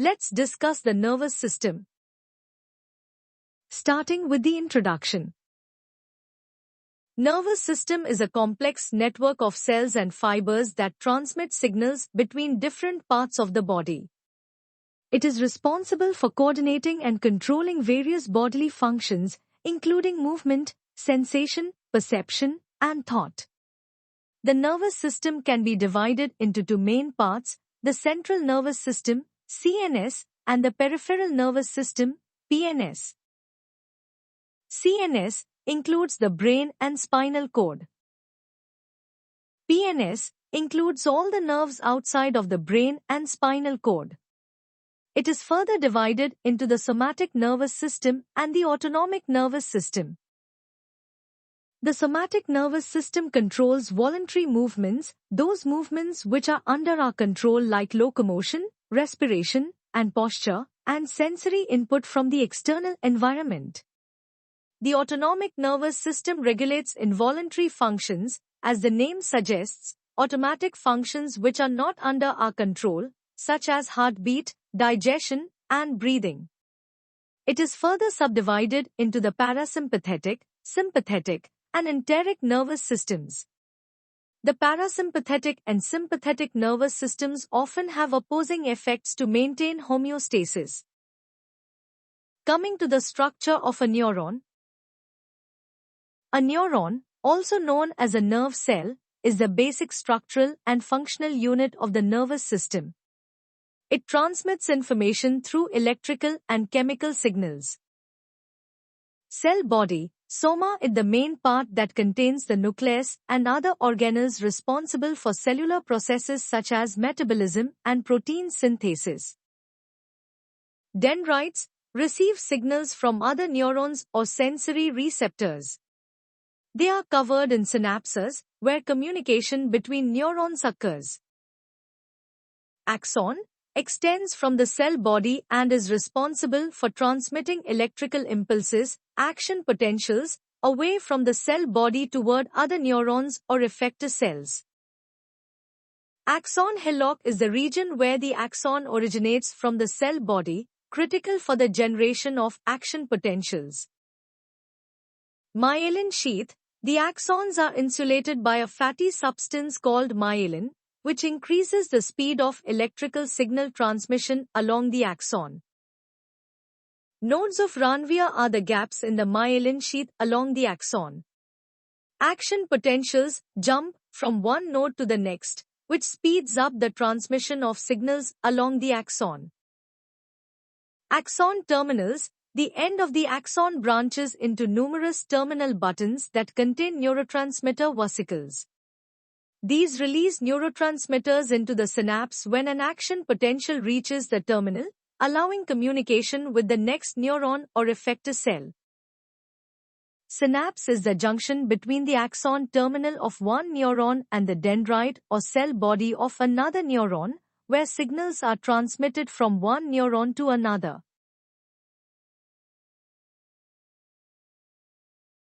Let's discuss the nervous system. Starting with the introduction. Nervous system is a complex network of cells and fibers that transmit signals between different parts of the body. It is responsible for coordinating and controlling various bodily functions, including movement, sensation, perception, and thought. The nervous system can be divided into two main parts, the central nervous system, CNS, and the peripheral nervous system, PNS. CNS includes the brain and spinal cord. PNS includes all the nerves outside of the brain and spinal cord. It is further divided into the somatic nervous system and the autonomic nervous system. The somatic nervous system controls voluntary movements, those movements which are under our control like locomotion, respiration, and posture, and sensory input from the external environment. The autonomic nervous system regulates involuntary functions, as the name suggests, automatic functions which are not under our control, such as heartbeat, digestion, and breathing. It is further subdivided into the parasympathetic, sympathetic, and enteric nervous systems. The parasympathetic and sympathetic nervous systems often have opposing effects to maintain homeostasis. Coming to the structure of a neuron. A neuron, also known as a nerve cell, is the basic structural and functional unit of the nervous system. It transmits information through electrical and chemical signals. Cell body, soma, is the main part that contains the nucleus and other organelles responsible for cellular processes such as metabolism and protein synthesis. Dendrites receive signals from other neurons or sensory receptors. They are covered in synapses, where communication between neurons occurs. Axon extends from the cell body and is responsible for transmitting electrical impulses, action potentials, away from the cell body toward other neurons or effector cells. Axon hillock is the region where the axon originates from the cell body, critical for the generation of action potentials. Myelin sheath. The axons are insulated by a fatty substance called myelin, which increases the speed of electrical signal transmission along the axon. Nodes of Ranvier are the gaps in the myelin sheath along the axon. Action potentials jump from one node to the next, which speeds up the transmission of signals along the axon. Axon terminals. The end of the axon branches into numerous terminal buttons that contain neurotransmitter vesicles. These release neurotransmitters into the synapse when an action potential reaches the terminal, allowing communication with the next neuron or effector cell. Synapse is the junction between the axon terminal of one neuron and the dendrite or cell body of another neuron, where signals are transmitted from one neuron to another.